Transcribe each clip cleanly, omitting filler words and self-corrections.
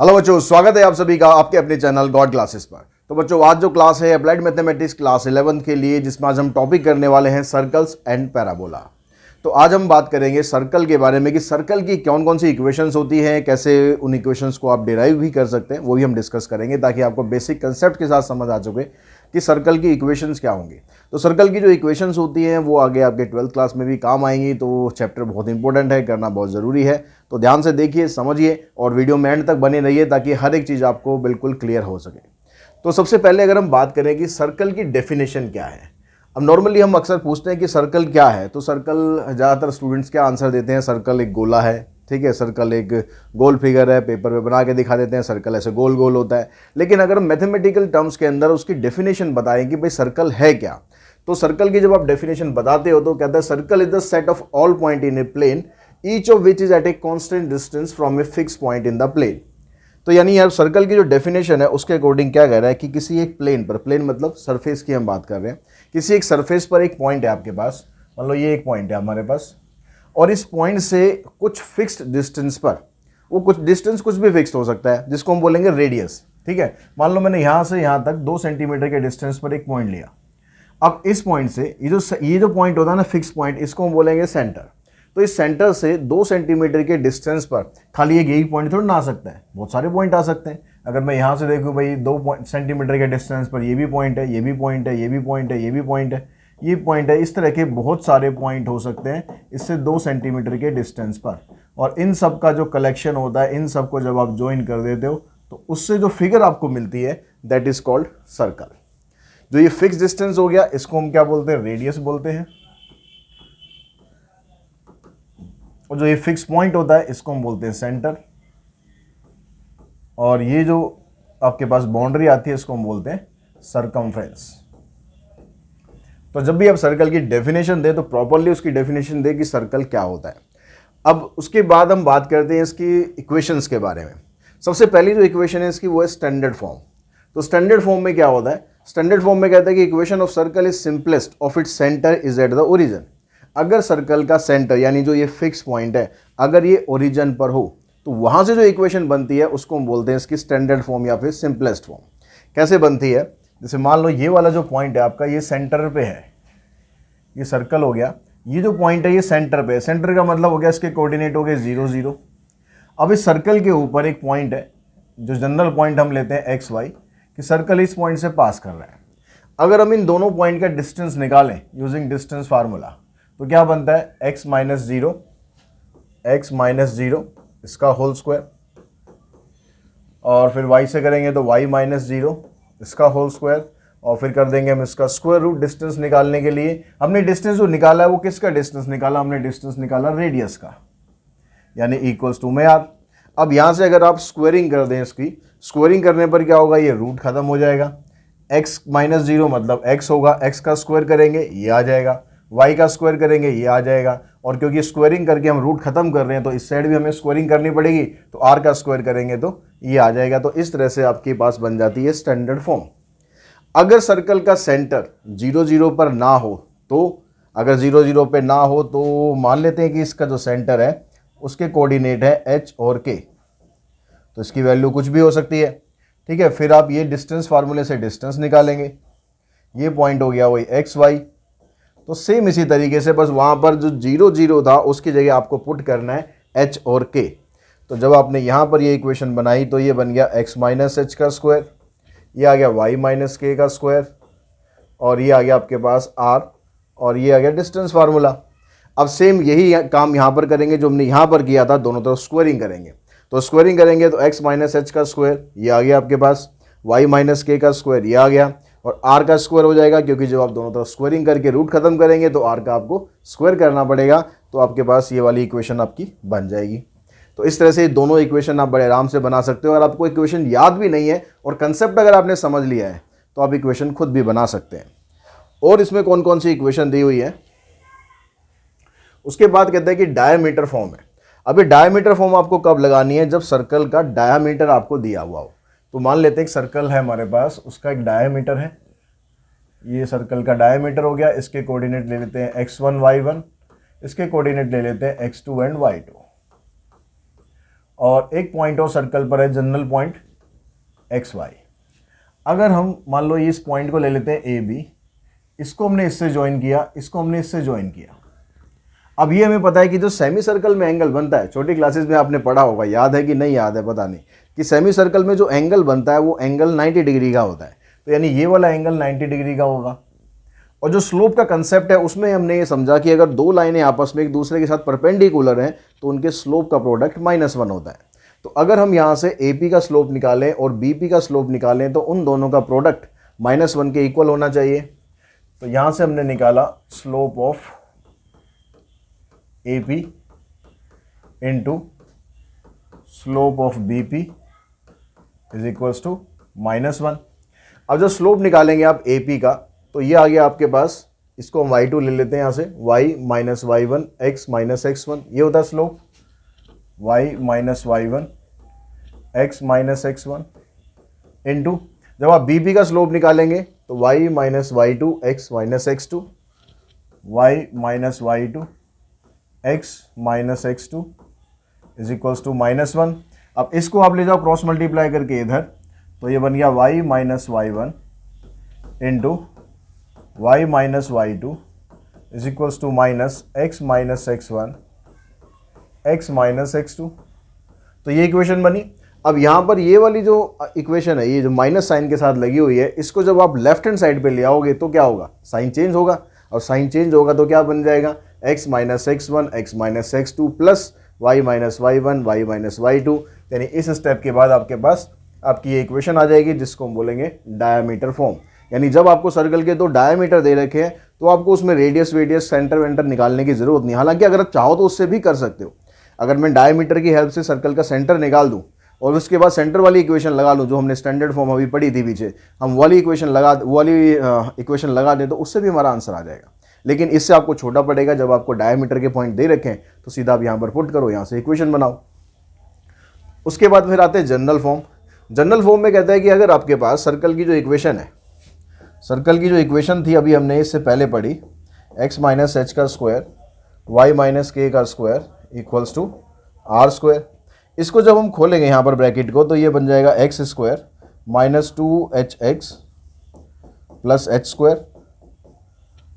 Hello बच्चों, स्वागत है आप सभी का आपके अपने चैनल गॉड क्लासेस पर। तो बच्चों, आज जो क्लास है अप्लाइड मैथमेटिक्स क्लास 11th के लिए, जिसमें आज हम टॉपिक करने वाले हैं सर्कल्स एंड पैराबोला। तो आज हम बात करेंगे सर्कल के बारे में कि सर्कल की कौन कौन सी इक्वेशंस होती हैं, कैसे उन इक्वेशंस को आप डिराइव भी कर सकते हैं, वो भी हम डिस्कस करेंगे ताकि आपको बेसिक कंसेप्ट के साथ समझ आ चुके कि सर्कल की इक्वेशंस क्या होंगी। तो सर्कल की जो इक्वेशंस होती हैं वो आगे आपके 12th क्लास में भी काम आएंगी, तो चैप्टर बहुत इंपॉर्टेंट है, करना बहुत ज़रूरी है। तो ध्यान से देखिए, समझिए और वीडियो में एंड तक बने रहिए ताकि हर एक चीज़ आपको बिल्कुल क्लियर हो सके। तो सबसे पहले अगर हम बात करें कि सर्कल की डेफिनेशन क्या है। अब नॉर्मली हम अक्सर पूछते हैं कि सर्कल क्या है, तो सर्कल ज़्यादातर स्टूडेंट्स क्या आंसर देते हैं, सर्कल एक गोला है। ठीक है, सर्कल एक गोल फिगर है, पेपर पे बना के दिखा देते हैं, सर्कल ऐसे गोल गोल होता है। लेकिन अगर हम मैथमेटिकल टर्म्स के अंदर उसकी डेफिनेशन बताएं कि भाई सर्कल है क्या, तो सर्कल की जब आप डेफिनेशन बताते हो तो कहता है circle is the set of all point in a plane each of which is at a constant distance from a fix point in the plane. तो यानी यार सर्कल की जो डेफिनेशन है उसके अकॉर्डिंग क्या कह रहा है कि किसी एक प्लेन पर, प्लेन मतलब सरफेस की हम बात कर रहे हैं, किसी एक सरफेस पर एक पॉइंट है आपके पास, मान लो ये एक पॉइंट है हमारे पास, और इस पॉइंट से कुछ फिक्स्ड डिस्टेंस पर, वो कुछ डिस्टेंस कुछ भी फिक्स्ड हो सकता है जिसको हम बोलेंगे रेडियस। ठीक है, मान लो मैंने यहाँ से यहाँ तक 2 सेंटीमीटर के डिस्टेंस पर एक पॉइंट लिया। अब इस पॉइंट से ये जो पॉइंट होता है ना, फिक्स पॉइंट, इसको हम बोलेंगे सेंटर। तो इस सेंटर से 2 सेंटीमीटर के डिस्टेंस पर खाली एक यही पॉइंट थोड़ा ना आ सकता है, बहुत सारे पॉइंट आ सकते हैं। अगर मैं यहाँ से देखूँ भाई 2 सेंटीमीटर के डिस्टेंस पर ये भी पॉइंट है, ये भी पॉइंट है, ये भी पॉइंट है, ये भी पॉइंट है, ये पॉइंट है, इस तरह के बहुत सारे पॉइंट हो सकते हैं इससे 2 सेंटीमीटर के डिस्टेंस पर। और इन सब का जो कलेक्शन होता है, इन सब को जब आप ज्वाइन कर देते हो तो उससे जो फिगर आपको मिलती है दैट इज कॉल्ड सर्कल। जो ये फिक्स डिस्टेंस हो गया इसको हम क्या बोलते हैं, रेडियस बोलते हैं। और जो ये फिक्स पॉइंट होता है इसको हम बोलते हैं सेंटर। और ये जो आपके पास बाउंड्री आती है इसको हम बोलते हैं सरकमफ्रेंस। तो जब भी आप सर्कल की डेफिनेशन दे तो प्रॉपरली उसकी डेफिनेशन दे कि सर्कल क्या होता है। अब उसके बाद हम बात करते हैं इसकी इक्वेशंस के बारे में। सबसे पहली जो इक्वेशन है इसकी वो है स्टैंडर्ड फॉर्म। तो स्टैंडर्ड फॉर्म में क्या होता है, स्टैंडर्ड फॉर्म में कहता है कि equation of circle is simplest of its centre is at the origin. अगर सर्कल का सेंटर यानी जो ये फिक्स पॉइंट है अगर ये ओरिजिन पर हो तो वहां से जो इक्वेशन बनती है उसको हम बोलते हैं इसकी स्टैंडर्ड फॉर्म या फिर सिंपलेस्ट फॉर्म। कैसे बनती है, जैसे मान लो ये वाला जो पॉइंट है आपका, ये सेंटर पे है, ये सर्कल हो गया, ये जो पॉइंट है ये सेंटर पे है। सेंटर का मतलब हो गया इसके कोऑर्डिनेट हो गए 0 0। अब इस सर्कल के ऊपर एक पॉइंट है, जो जनरल पॉइंट हम लेते हैं एक्स वाई, कि सर्कल इस पॉइंट से पास कर रहा है। अगर हम इन दोनों पॉइंट का डिस्टेंस निकालें यूजिंग डिस्टेंस फार्मूला तो क्या बनता है, x माइनस जीरो इसका होल स्क्वायर, और फिर y से करेंगे तो y माइनस जीरो इसका होल स्क्वायर, और फिर कर देंगे हम इसका स्क्वायर रूट। डिस्टेंस निकालने के लिए हमने डिस्टेंस जो निकाला है वो किसका डिस्टेंस निकाला, हमने डिस्टेंस निकाला रेडियस का, यानी इक्वल्स टू में आर। अब यहाँ से अगर आप स्क्वायरिंग कर दें, इसकी स्क्वायरिंग करने पर क्या होगा, ये रूट खत्म हो जाएगा। x माइनस जीरो मतलब x होगा, x का स्क्वायर करेंगे ये आ जाएगा, y का स्क्वायर करेंगे ये आ जाएगा, और क्योंकि स्क्वायरिंग करके हम रूट खत्म कर रहे हैं तो इस साइड भी हमें स्क्वायरिंग करनी पड़ेगी, तो r का स्क्वायर करेंगे तो ये आ जाएगा। तो इस तरह से आपके पास बन जाती है स्टैंडर्ड फॉर्म। अगर सर्कल का सेंटर 0 0 पर ना हो, तो अगर 0 0 पे ना हो तो मान लेते हैं कि इसका जो सेंटर है उसके कोऑर्डिनेट है h और k, तो इसकी वैल्यू कुछ भी हो सकती है। ठीक है, फिर आप ये डिस्टेंस फार्मूले से डिस्टेंस निकालेंगे, ये पॉइंट हो गया वही एक्स वाई। तो सेम इसी तरीके से बस वहाँ पर जो 0 0 था उसकी जगह आपको पुट करना है h और k। तो जब आपने यहाँ पर ये इक्वेशन बनाई तो ये बन गया x माइनस एच का स्क्वायर, ये आ गया y माइनस के का स्क्वायर, और ये आ गया आपके पास r, और ये आ गया डिस्टेंस फार्मूला। अब सेम यही काम यहाँ पर करेंगे जो हमने यहाँ पर किया था, दोनों तरफ स्क्वायरिंग करेंगे। तो स्क्वायरिंग करेंगे तो x माइनस एच का स्क्वायर ये आ गया आपके पास, y माइनस के का स्क्वायर ये आ गया, और r का स्क्वायर हो जाएगा, क्योंकि जब आप दोनों तरफ स्क्वायरिंग करके रूट खत्म करेंगे तो r का आपको स्क्वायर करना पड़ेगा। तो आपके पास ये वाली इक्वेशन आपकी बन जाएगी। तो इस तरह से दोनों इक्वेशन आप बड़े आराम से बना सकते हो। अगर आपको इक्वेशन याद भी नहीं है और कंसेप्ट अगर आपने समझ लिया है तो आप इक्वेशन खुद भी बना सकते हैं। और इसमें कौन कौन सी इक्वेशन दी हुई है, उसके बाद कहते हैं कि डायमीटर फॉर्म है। अभी डायमीटर फॉर्म आपको कब लगानी है, जब सर्कल का डायमीटर आपको दिया हुआ हो। तो मान लेते हैं एक सर्कल है हमारे पास, उसका एक डायमीटर है, ये सर्कल का डायमीटर हो गया। इसके कोऑर्डिनेट ले लेते हैं x1 y1, इसके कोऑर्डिनेट ले लेते हैं x2 एंड y2। और एक पॉइंट और सर्कल पर है जनरल पॉइंट एक्स वाई। अगर हम मान लो इस पॉइंट को ले लेते हैं ए बी, इसको हमने इससे ज्वाइन किया, इसको हमने इससे ज्वाइन किया। अब ये हमें पता है कि जो सेमी सर्कल में एंगल बनता है, छोटी क्लासेस में आपने पढ़ा होगा, याद है कि नहीं याद है पता नहीं, कि सेमी सर्कल में जो एंगल बनता है वो एंगल 90 डिग्री का होता है। तो यानी ये वाला एंगल 90 डिग्री का होगा। और जो स्लोप का कंसेप्ट है उसमें हमने ये समझा कि अगर दो लाइनें आपस में एक दूसरे के साथ परपेंडिकुलर हैं तो उनके स्लोप का प्रोडक्ट -1 होता है। तो अगर हम यहाँ से AP का स्लोप निकालें और BP का स्लोप निकालें तो उन दोनों का प्रोडक्ट -1 के इक्वल होना चाहिए। तो यहाँ से हमने निकाला slope of AP into slope of BP is equals to -1। अब जब स्लोप निकालेंगे आप AP का तो ये आ गया आपके पास, इसको हम y2 ले लेते हैं यहाँ से, y minus y1 x minus x1, ये होता है slope, y minus y1 x minus x1 into जब आप BP का स्लोप निकालेंगे तो y minus y2 x minus x2, y minus y2 x minus x2 is equals to -1। अब इसको आप ले जाओ क्रॉस मल्टीप्लाई करके इधर, तो ये बन गया y minus y1 into y minus y2 is equals to minus x minus x1 x minus x2। तो ये इक्वेशन बनी। अब यहाँ पर ये वाली जो इक्वेशन है, ये जो माइनस साइन के साथ लगी हुई है, इसको जब आप लेफ्ट हैंड साइड पे ले आओगे तो क्या होगा, साइन चेंज होगा, और साइन चेंज होगा तो क्या बन जाएगा, x minus x1 x minus x2 plus y minus y1 y minus y2। यानी इस स्टेप के बाद आपके पास आपकी ये इक्वेशन आ जाएगी जिसको हम बोलेंगे डायमीटर फॉर्म। यानी जब आपको सर्कल के दो डायमीटर दे रखे हैं तो आपको उसमें रेडियस वेडियस सेंटर वेंटर निकालने की जरूरत नहीं। हालांकि अगर आप चाहो तो उससे भी कर सकते हो। अगर मैं डायमीटर की हेल्प से सर्कल का सेंटर निकाल दूं और उसके बाद सेंटर वाली इक्वेशन लगा लूं, जो हमने स्टैंडर्ड फॉर्म अभी पढ़ी थी पीछे, हम वाली इक्वेशन लगा दें तो उससे भी हमारा आंसर आ जाएगा। लेकिन इससे आपको छोटा पड़ेगा। जब आपको डायमीटर के पॉइंट दे रखें तो सीधा आप यहाँ पर पुट करो, यहाँ से इक्वेशन बनाओ। उसके बाद फिर आते हैं जनरल फॉर्म। जनरल फॉर्म में कहता है कि अगर आपके पास सर्कल की जो इक्वेशन है, सर्कल की जो इक्वेशन थी अभी हमने इससे पहले पढ़ी, x माइनस एच का स्क्वायर y माइनस के का square equals to r square. इसको जब हम खोलेंगे यहाँ पर ब्रैकेट को तो ये बन जाएगा x square minus 2hx plus h square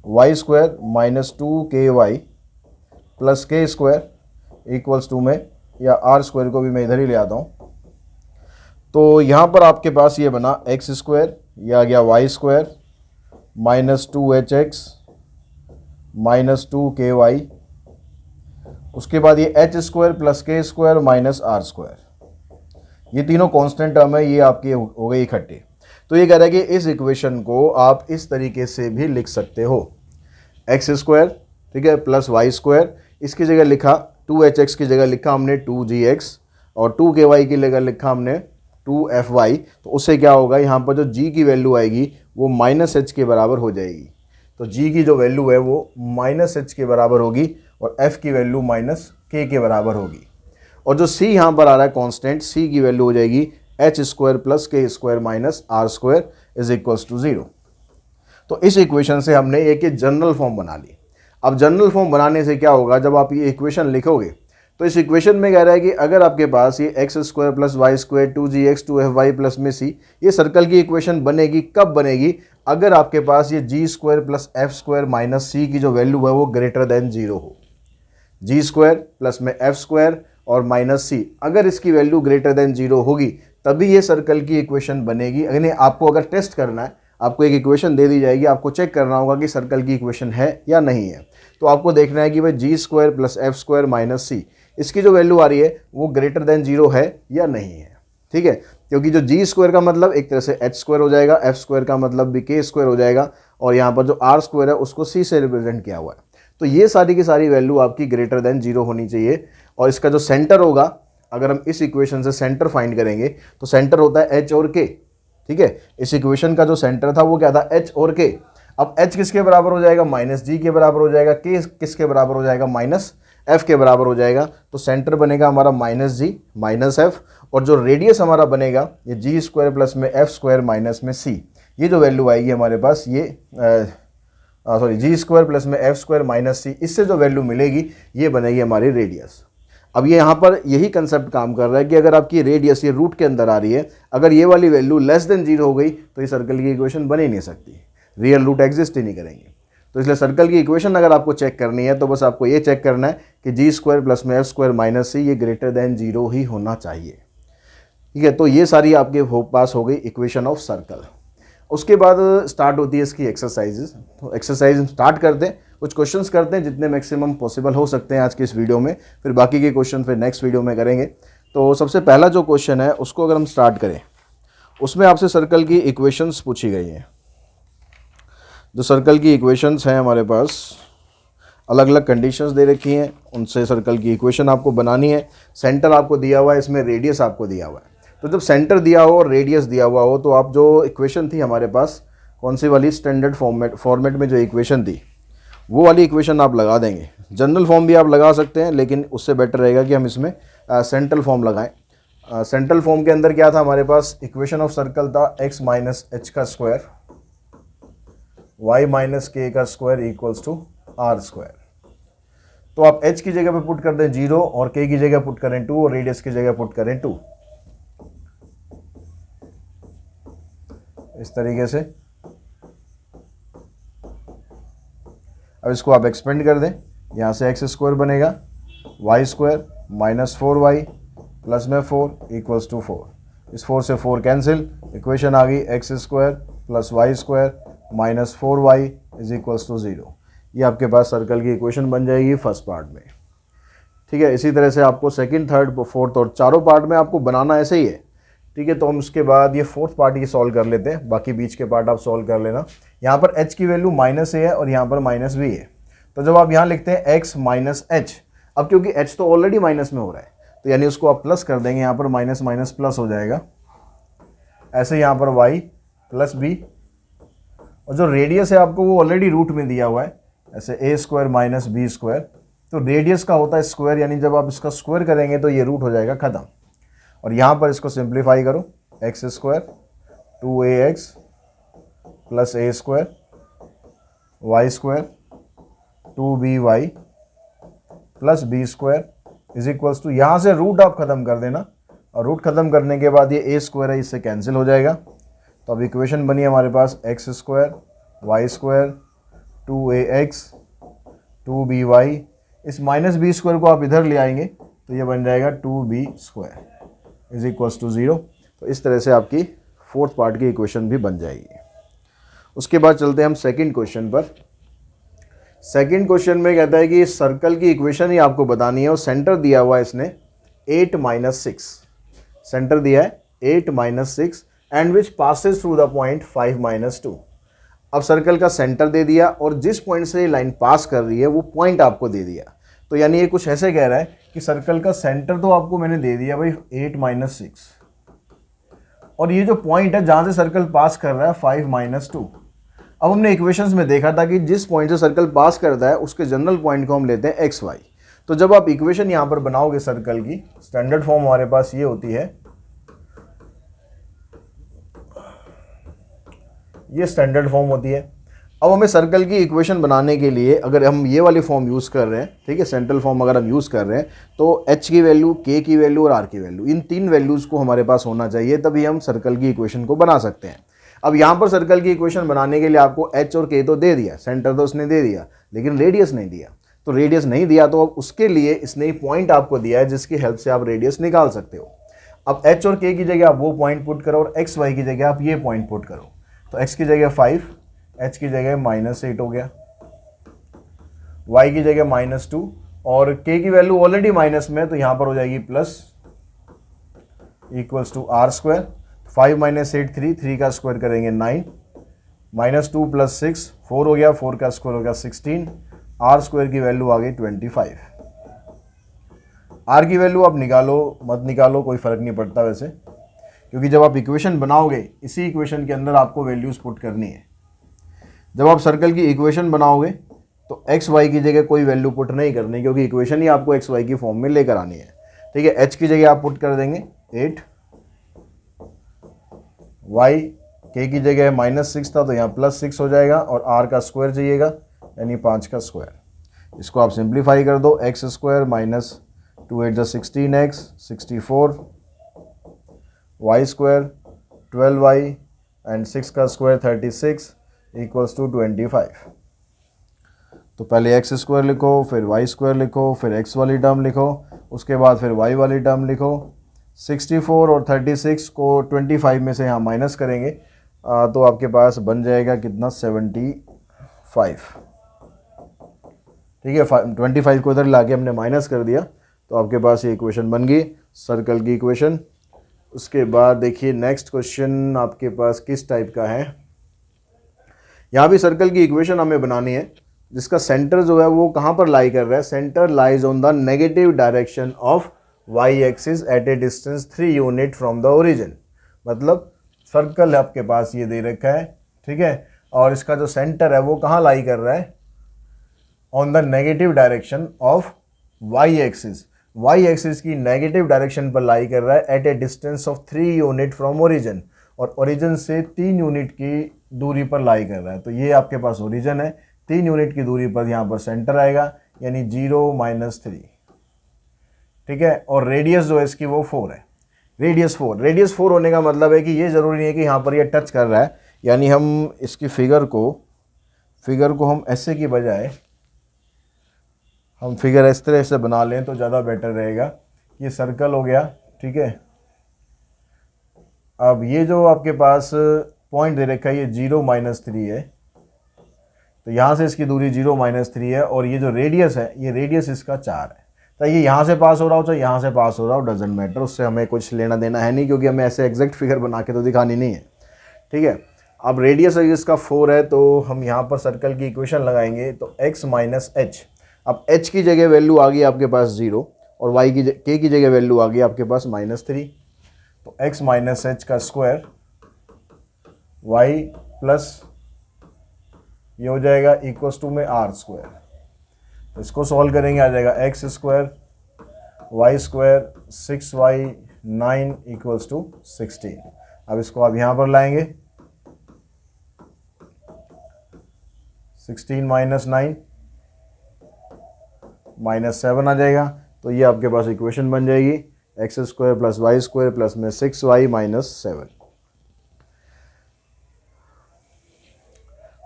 Y square minus 2ky plus k square equals to में, या आर स्क्वायर को भी मैं इधर ही ले आता हूँ। तो यहाँ पर आपके पास ये बना एक्स स्क्वायर, यह आ गया Y square minus 2hx minus 2ky, उसके बाद ये H square plus k square minus r square. ये तीनों कांस्टेंट टर्म है, ये आपके हो गए इकट्ठे। तो ये कह रहा है कि इस इक्वेशन को आप इस तरीके से भी लिख सकते हो, एक्स स्क्वायर, ठीक है, प्लस वाई स्क्वायर, इसकी जगह लिखा 2hx की जगह लिखा हमने 2gx और 2ky की जगह लिखा हमने 2fy। तो उससे क्या होगा, यहाँ पर जो g की वैल्यू आएगी वो -h के बराबर हो जाएगी। तो g की जो वैल्यू है वो -h के बराबर होगी और f की वैल्यू -k के बराबर होगी। और जो c यहाँ पर आ रहा है कांस्टेंट, c की वैल्यू हो जाएगी h square plus k square minus r square is equals to 0। तो इस इक्वेशन से हमने एक जनरल फॉर्म बना ली। अब जनरल फॉर्म बनाने से क्या होगा, जब आप ये इक्वेशन लिखोगे तो इस इक्वेशन में कह रहा है कि अगर आपके पास ये x square plus y square 2gx 2fy plus में c, ये सर्कल की इक्वेशन बनेगी, कब बनेगी, अगर आपके पास ये g square plus f square minus c की जो वैल्यू है वो ग्रेटर देन 0 हो। g स्क्वायर प्लस में एफ स्क्वायर और माइनस c, अगर इसकी वैल्यू ग्रेटर देन 0 होगी तभी ये सर्कल की इक्वेशन बनेगी। यानी आपको अगर टेस्ट करना है, आपको एक इक्वेशन दे दी जाएगी, आपको चेक करना होगा कि सर्कल की इक्वेशन है या नहीं है। तो आपको देखना है कि भाई g square plus f square minus c, इसकी जो वैल्यू आ रही है वो ग्रेटर देन 0 है या नहीं है, ठीक है। क्योंकि जो g स्क्वायर का मतलब एक तरह से एच स्क्वायर हो जाएगा, एफ स्क्वायर का मतलब भी के स्क्वायर हो जाएगा, और यहाँ पर जो आर स्क्वायर है उसको c से रिप्रेजेंट किया हुआ है। तो ये सारी की सारी वैल्यू आपकी ग्रेटर देन 0 होनी चाहिए। और इसका जो सेंटर होगा, अगर हम इस इक्वेशन से सेंटर फाइंड करेंगे तो सेंटर होता है h और k, ठीक है। इस इक्वेशन का जो सेंटर था वो क्या था, h और k। अब h किसके बराबर हो जाएगा, -g के बराबर हो जाएगा, k किसके बराबर हो जाएगा, -f के बराबर हो जाएगा। तो सेंटर बनेगा हमारा -g -f, और जो रेडियस हमारा बनेगा ये g स्क्वायर प्लस में एफ स्क्वायर माइनस में c। ये जो वैल्यू आएगी हमारे पास, ये g स्क्वायर प्लस में एफ स्क्वायर माइनस c, इससे जो वैल्यू मिलेगी ये बनेगी हमारी रेडियस। अब ये यहाँ पर यही कंसेप्ट काम कर रहा है कि अगर आपकी रेडियस ये रूट के अंदर आ रही है, अगर ये वाली वैल्यू लेस देन 0 हो गई तो ये सर्कल की इक्वेशन बन ही नहीं सकती, रियल रूट एग्जिस्ट ही नहीं करेंगे। तो इसलिए सर्कल की इक्वेशन अगर आपको चेक करनी है तो बस आपको ये चेक करना है कि जी स्क्वायर प्लस में एफ स्क्वायर माइनस सी ये ग्रेटर देन 0 ही होना चाहिए। ठीक है, तो ये सारी आपके पास हो गई इक्वेशन ऑफ सर्कल। उसके बाद स्टार्ट होती है इसकी एक्सरसाइजेज। तो एक्सरसाइज स्टार्ट करते हैं, कुछ क्वेश्चंस करते हैं जितने मैक्सिमम पॉसिबल हो सकते हैं आज के इस वीडियो में, फिर बाकी के क्वेश्चन फिर नेक्स्ट वीडियो में करेंगे। तो सबसे पहला जो क्वेश्चन है उसको अगर हम स्टार्ट करें, उसमें आपसे सर्कल की इक्वेशंस पूछी गई हैं। जो सर्कल की इक्वेशंस हैं हमारे पास अलग अलग कंडीशंस दे रखी हैं, उनसे सर्कल की इक्वेशन आपको बनानी है। सेंटर आपको दिया हुआ है, इसमें रेडियस आपको दिया हुआ है। तो जब सेंटर दिया हो और रेडियस दिया हुआ हो तो आप जो इक्वेशन थी हमारे पास कौन सी वाली स्टैंडर्ड फॉर्मेट में जो इक्वेशन थी वो वाली इक्वेशन आप लगा देंगे। जनरल फॉर्म भी आप लगा सकते हैं, लेकिन उससे बेटर रहेगा कि हम इसमें सेंट्रल फॉर्म लगाएं। सेंट्रल फॉर्म के अंदर क्या था हमारे पास, इक्वेशन ऑफ सर्कल था x माइनस एच का स्क्वायर y माइनस के का square equals to r square. तो आप h की जगह पे पुट कर दें 0 और k की जगह पुट करें 2 और रेडियस की जगह पुट करें 2, इस तरीके से। अब इसको आप एक्सपेंड कर दें, यहाँ से एक्स स्क्वायर बनेगा y square minus 4y plus में 4 इक्वल्स टू 4। इस 4 से 4 कैंसिल, इक्वेशन आ गई x square plus y square minus 4y is equals to 0। ये आपके पास सर्कल की इक्वेशन बन जाएगी फर्स्ट पार्ट में। ठीक है, इसी तरह से आपको सेकंड, थर्ड, फोर्थ और चारों पार्ट में आपको बनाना ऐसे ही है। ठीक है, तो हम उसके बाद ये फोर्थ पार्ट की सॉल्व कर लेते हैं, बाकी बीच के पार्ट आप सॉल्व कर लेना। यहाँ पर h की वैल्यू माइनस ए है और यहाँ पर माइनस बी है, तो जब आप यहाँ लिखते हैं x माइनस एच, अब क्योंकि h तो ऑलरेडी माइनस में हो रहा है तो यानी उसको आप प्लस कर देंगे, यहाँ पर माइनस माइनस प्लस हो जाएगा। ऐसे यहाँ पर y प्लस बी, और जो रेडियस है आपको वो ऑलरेडी रूट में दिया हुआ है, ऐसे ए स्क्वायर माइनस बी स्क्वायर। तो रेडियस का होता है स्क्वायर, यानी जब आप इसका स्क्वायर करेंगे तो ये रूट हो जाएगा ख़त्म। और यहाँ पर इसको सिंप्लीफाई करो, x square 2ax plus a square Y square 2by plus b square is equals to, यहाँ से रूट आप ख़त्म कर देना, और रूट ख़त्म करने के बाद ये ए स्क्वायर है इससे कैंसिल हो जाएगा। तो अब इक्वेशन बनी हमारे पास X square Y square 2ax 2by, इस माइनस बी स्क्वायर को आप इधर ले आएंगे तो ये बन जाएगा 2b square is equals to 0। तो इस तरह से आपकी फोर्थ पार्ट की इक्वेशन भी बन जाएगी। उसके बाद चलते हैं हम सेकंड क्वेश्चन पर। सेकंड क्वेश्चन में कहता है कि सर्कल की इक्वेशन ही आपको बतानी है और सेंटर दिया हुआ है इसने 8 माइनस 6, सेंटर दिया है 8 minus 6 and which passes through the point 5 minus 2। अब सर्कल का सेंटर दे दिया और जिस पॉइंट से ये लाइन पास कर रही है वो पॉइंट आपको दे दिया। तो यानी ये कुछ ऐसे कह रहा है कि सर्कल का सेंटर तो आपको मैंने दे दिया भाई 8 माइनस 6, और ये जो पॉइंट है जहाँ से सर्कल पास कर रहा है 5 माइनस 2। अब हमने इक्वेशंस में देखा था कि जिस पॉइंट से सर्कल पास करता है उसके जनरल पॉइंट को हम लेते हैं एक्स वाई। तो जब आप इक्वेशन यहाँ पर बनाओगे सर्कल की, स्टैंडर्ड फॉर्म हमारे पास ये होती है, ये स्टैंडर्ड फॉर्म होती है। अब हमें सर्कल की इक्वेशन बनाने के लिए अगर हम ये वाली फॉर्म यूज़ कर रहे हैं, ठीक है, सेंट्रल फॉर्म अगर हम यूज़ कर रहे हैं तो h की वैल्यू, k की वैल्यू और r की वैल्यू, इन तीन वैल्यूज़ को हमारे पास होना चाहिए, तभी हम सर्कल की इक्वेशन को बना सकते हैं। अब यहाँ पर सर्कल की इक्वेशन बनाने के लिए आपको h और k तो दे दिया, सेंटर तो उसने दे दिया, लेकिन रेडियस नहीं दिया। तो रेडियस नहीं दिया तो अब उसके लिए इसने पॉइंट आपको दिया है जिसकी हेल्प से आप रेडियस निकाल सकते हो। अब h और k की जगह आप वो पॉइंट पुट करो और x y की जगह आप ये पॉइंट पुट करो। तो x की जगह 5, h की जगह -8 हो गया, y की जगह -2 और k की वैल्यू ऑलरेडी माइनस में है तो यहाँ पर हो जाएगी plus equals to r square. 5 minus 8 3 का स्क्वायर करेंगे 9, -2 प्लस 6 4 हो गया, 4 का स्क्वायर हो गया 16, आर स्क्वायर की वैल्यू आ गई 25। आर की वैल्यू आप निकालो मत निकालो कोई फ़र्क नहीं पड़ता वैसे, क्योंकि जब आप इक्वेशन बनाओगे इसी इक्वेशन के अंदर आपको वैल्यूज़ पुट करनी है। जब आप सर्कल की इक्वेशन बनाओगे तो एक्स वाई की जगह कोई वैल्यू पुट नहीं करनी, क्योंकि इक्वेशन ही आपको एक्स वाई की फॉर्म में लेकर आनी है। ठीक है, एच की जगह आप पुट कर देंगे 8, वाई के की जगह -6 था तो यहाँ +6 हो जाएगा और आर का स्क्वायर चाहिएगा यानी 5 का स्क्वायर। इसको आप सिंप्लीफाई कर दो, x square minus 2 8 = 16x 64, y square 12y and 6 का स्क्वायर 36 इक्वल्स टू 25। तो पहले x स्क्वायर लिखो, फिर y स्क्वायर लिखो, फिर x वाली टर्म लिखो, उसके बाद फिर y वाली टर्म लिखो। 64 और 36 को 25 में से यहाँ माइनस करेंगे तो आपके पास बन जाएगा कितना 75। ठीक है, 25 को इधर लाके हमने माइनस कर दिया तो आपके पास ये इक्वेशन बन गई, सर्कल की इक्वेशन। उसके बाद देखिए नेक्स्ट क्वेश्चन आपके पास किस टाइप का है। यहाँ भी सर्कल की इक्वेशन हमें बनानी है जिसका सेंटर जो है वो कहाँ पर लाई कर रहा है। Center lies on the negative direction of y axis at a distance 3 unit from the origin. मतलब सर्कल आपके पास ये दे रखा है, ठीक है, और इसका जो सेंटर है वो कहाँ लाई कर रहा है, on the negative direction of y axis. Y axis की नेगेटिव डायरेक्शन पर लाई कर रहा है at a distance of 3 unit from origin, और ओरिजिन से 3 यूनिट की दूरी पर लाई कर रहा है। तो ये आपके पास ओरिजिन है, 3 यूनिट की दूरी पर यहाँ पर सेंटर आएगा, यानी 0 - 3, ठीक है। और रेडियस जो है इसकी वो 4 है, रेडियस 4 होने का मतलब है कि ये ज़रूरी नहीं है कि यहाँ पर ये टच कर रहा है, यानी हम इसकी फिगर को हम ऐसे की बजाय हम फिगर इस तरह से बना लें तो ज़्यादा बेटर रहेगा। ये सर्कल हो गया, ठीक है। अब ये जो आपके पास पॉइंट दे रखा है ये 0 - 3 है, तो यहाँ से इसकी दूरी 0 - 3 है, और ये जो रेडियस है ये रेडियस इसका 4 है। तो ये यहाँ से पास हो रहा हो चाहे यहाँ से पास हो रहा हो, डजेंट मैटर, उससे हमें कुछ लेना देना है नहीं, क्योंकि हमें ऐसे एग्जैक्ट फिगर बना के तो दिखानी नहीं है, ठीक है। अब रेडियस इसका 4 है, तो हम यहाँ पर सर्कल की इक्वेशन लगाएंगे तो x - h। अब h की जगह वैल्यू आ गई आपके पास 0, और y की जगह वैल्यू आ गई आपके पास -3। तो x - h का स्क्वायर y प्लस ये हो जाएगा इक्वल्स टू में r स्क्वायर। तो इसको सॉल्व करेंगे, आ जाएगा x square y square 6y 9 equals to 16। अब इसको आप यहाँ पर लाएंगे, 16 - 9 -7 आ जाएगा। तो ये आपके पास इक्वेशन बन जाएगी, x square plus y square plus में 6y - 7।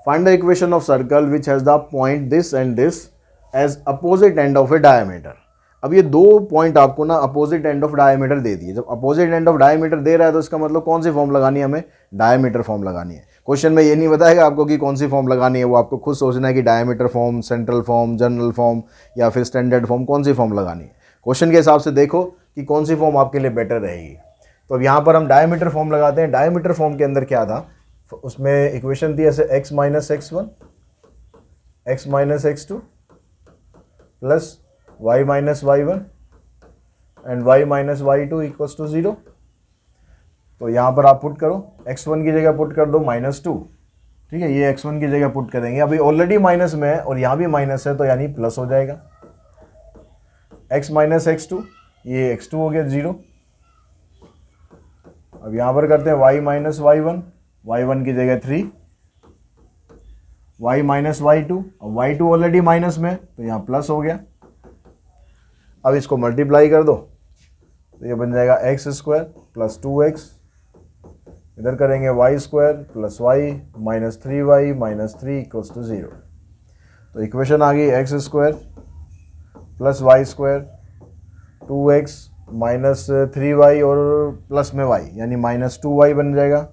Find the equation of circle which has the point this and this as opposite end of a diameter. अब ये दो पॉइंट आपको ना अपोजिट एंड ऑफ डायमीटर दे दिए। जब अपोजिट एंड ऑफ डायमीटर दे रहा है तो इसका मतलब कौन सी फॉर्म लगानी है, हमें डायमीटर फॉर्म लगानी है। क्वेश्चन में ये नहीं बताएगा आपको कि कौन सी फॉर्म लगानी है, वो आपको खुद सोचना है कि diameter form, central form, general form या फिर स्टैंडर्ड फॉर्म, कौन सी फॉर्म लगानी है। क्वेश्चन के हिसाब से देखो कि कौन सी फॉर्म आपके लिए बेटर रहेगी। तो अब यहाँ पर हम डायमीटर फॉर्म लगाते हैं। डायमीटर फॉर्म के अंदर क्या था, उसमें इक्वेशन थी ऐसे x - x1 x - x2 plus y - y1 and y - y2 equals to 0। तो यहाँ पर आप पुट करो, x1 की जगह पुट कर दो -2, ठीक है, ये x1 की जगह पुट करेंगे। अभी ऑलरेडी माइनस में है और यहाँ भी माइनस है, तो यानी प्लस हो जाएगा। x - x2, ये x2 हो गया 0। अब यहाँ पर करते हैं y - y1, y1 की जगह 3, y - y2, और y2 ऑलरेडी माइनस में तो यहाँ प्लस हो गया। अब इसको मल्टीप्लाई कर दो तो ये बन जाएगा x स्क्वायर प्लस 2x, इधर करेंगे y square plus y - 3y - 3 equals to 0। तो इक्वेशन आ गई x square plus y square 2x - 3y और प्लस में y, यानी -2y बन जाएगा,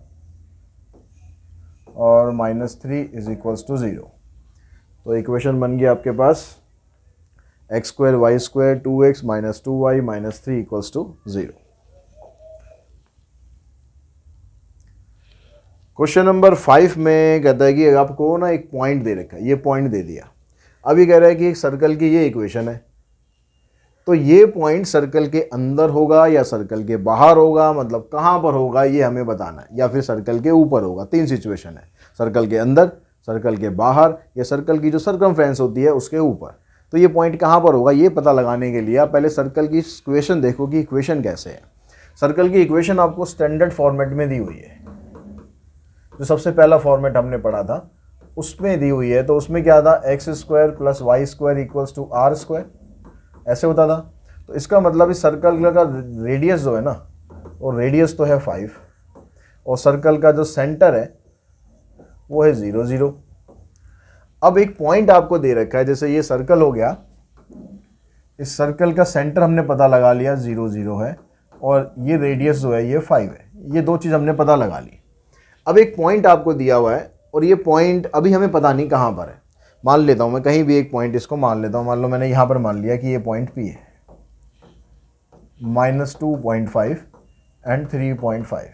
और -3 इज इक्वल्स टू 0। तो इक्वेशन बन गया आपके पास x square y square 2x - 2y - 3 equals to 0। Question number 5 में कहता है कि आपको ना एक पॉइंट दे रखा है, ये पॉइंट दे दिया। अभी कह रहा है कि एक सर्कल की ये इक्वेशन है, तो ये पॉइंट सर्कल के अंदर होगा या सर्कल के बाहर होगा, मतलब कहाँ पर होगा ये हमें बताना है, या फिर सर्कल के ऊपर होगा। 3 सिचुएशन है, सर्कल के अंदर, सर्कल के बाहर, या सर्कल की जो सर्कमफ्रेंस होती है उसके ऊपर। तो ये पॉइंट कहाँ पर होगा ये पता लगाने के लिए आप पहले सर्कल की इक्वेशन देखो कि इक्वेशन कैसे है। सर्कल की इक्वेशन आपको स्टैंडर्ड फॉर्मेट में दी हुई है, जो सबसे पहला फॉर्मेट हमने पढ़ा था उसमें दी हुई है। तो उसमें क्या था, x square plus y square equals to r square, ऐसे होता था। तो इसका मतलब इस सर्कल का रेडियस जो है ना, वो रेडियस तो है 5 और सर्कल का जो सेंटर है वो है 0 0। अब एक पॉइंट आपको दे रखा है, जैसे ये सर्कल हो गया, इस सर्कल का सेंटर हमने पता लगा लिया 0 0 है और ये रेडियस जो है ये 5 है, ये दो चीज़ हमने पता लगा ली। अब एक पॉइंट आपको दिया हुआ है और ये पॉइंट अभी हमें पता नहीं कहाँ पर है। मान लेता हूँ मैं कहीं भी एक पॉइंट इसको मान लेता हूँ, मान लो मैंने यहाँ पर मान लिया कि ये पॉइंट P है, -2.5 एंड 3.5।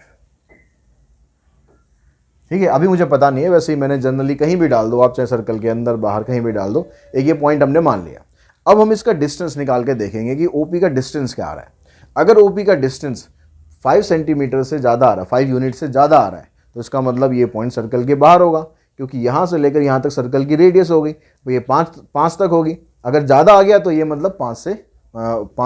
ठीक है, अभी मुझे पता नहीं है, वैसे ही मैंने जनरली कहीं भी डाल दो आप, चाहे सर्कल के अंदर बाहर कहीं भी डाल दो, एक ये पॉइंट हमने मान लिया। अब हम इसका डिस्टेंस निकाल के देखेंगे कि OP का डिस्टेंस क्या आ रहा है। अगर OP का डिस्टेंस 5 सेंटीमीटर से ज़्यादा आ रहा है, 5 यूनिट से ज़्यादा आ रहा है, तो इसका मतलब ये पॉइंट सर्कल के बाहर होगा, क्योंकि यहाँ से लेकर यहाँ तक सर्कल की रेडियस होगी, तो ये 5 तक होगी। अगर ज़्यादा आ गया तो ये मतलब 5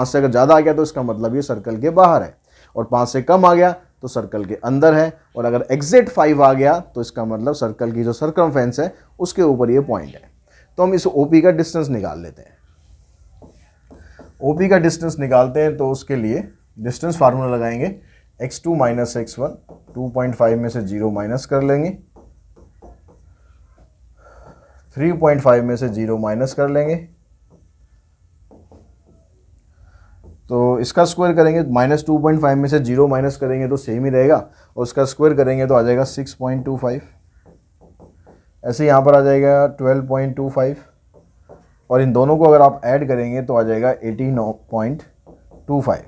से अगर ज़्यादा आ गया तो इसका मतलब ये सर्कल के बाहर है, और 5 से कम आ गया तो सर्कल के अंदर है, और अगर एग्जैक्ट 5 आ गया तो इसका मतलब सर्कल की जो सर्कमफेरेंस है उसके ऊपर ये पॉइंट है। तो हम इस OP का डिस्टेंस निकाल लेते हैं। OP का डिस्टेंस निकालते हैं तो उसके लिए डिस्टेंस फार्मूला लगाएंगे, x2 - x1, 2.5 में से 0 माइनस कर लेंगे, 3.5 में से 0 माइनस कर लेंगे, तो इसका स्क्वायर करेंगे, -2.5 में से 0 माइनस करेंगे तो सेम ही रहेगा, और उसका स्क्वायर करेंगे तो आ जाएगा 6.25। ऐसे यहाँ पर आ जाएगा 12.25, और इन दोनों को अगर आप ऐड करेंगे तो आ जाएगा 18.25।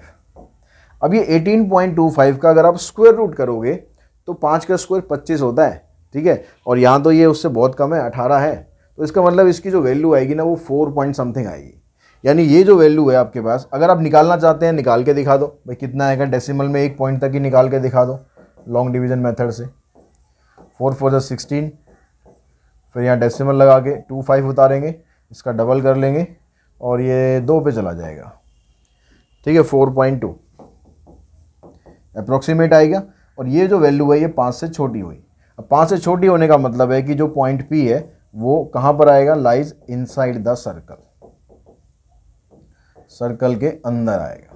अब ये 18.25 का अगर आप स्क्वायर रूट करोगे तो 5 का स्क्वायर 25 होता है, ठीक है, और यहाँ तो ये उससे बहुत कम है, 18 है, तो इसका मतलब इसकी जो वैल्यू आएगी ना वो 4 पॉइंट समथिंग आएगी। यानी ये जो वैल्यू है आपके पास, अगर आप निकालना चाहते हैं निकाल के दिखा दो भाई कितना आएगा, डेसिमल में 1 पॉइंट तक ही निकाल के दिखा दो लॉन्ग डिवीजन मेथड से। 4 4 16, फिर यहाँ डेसिमल लगा के 25 उतारेंगे, इसका डबल कर लेंगे और ये 2 पे चला जाएगा, ठीक है, 4.2 अप्रोक्सीमेट आएगा। और ये जो वैल्यू है ये 5 से छोटी हुई। अब 5 से छोटी होने का मतलब है कि जो पॉइंट P है वो कहाँ पर आएगा, lies inside the circle, circle के अंदर आएगा।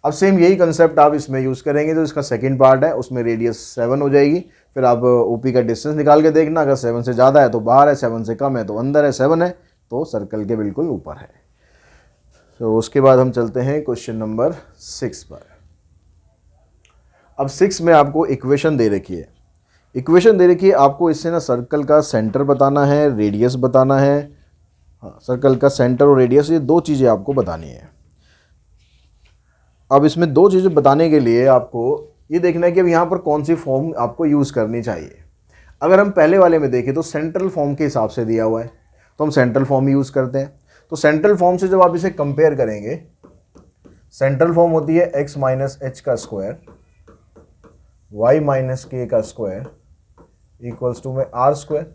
अब सेम यही कंसेप्ट आप इसमें यूज़ करेंगे, तो इसका सेकंड पार्ट है, उसमें रेडियस 7 हो जाएगी। फिर आप OP का डिस्टेंस निकाल के देखना, अगर 7 से ज़्यादा है तो बाहर है, 7 से कम है तो अंदर है, 7 है तो सर्कल के बिल्कुल ऊपर है। तो उसके बाद हम चलते हैं क्वेश्चन नंबर 6 पर। अब 6 में आपको इक्वेशन दे रखी है, इक्वेशन दे रखी है आपको, इससे ना सर्कल का सेंटर बताना है, रेडियस बताना है। हाँ, सर्कल का सेंटर और रेडियस, ये 2 चीज़ें आपको बतानी है। अब इसमें 2 चीज़ें बताने के लिए आपको ये देखना है कि अब यहाँ पर कौन सी फॉर्म आपको यूज़ करनी चाहिए। अगर हम पहले वाले में देखें तो सेंट्रल फॉर्म के हिसाब से दिया हुआ है, तो हम सेंट्रल फॉर्म यूज़ करते हैं। तो सेंट्रल फॉर्म से जब आप इसे कंपेयर करेंगे, सेंट्रल फॉर्म होती है x - h का स्क्वायर, y - k का स्क्वायर इक्वल्स टू में r स्क्वायर,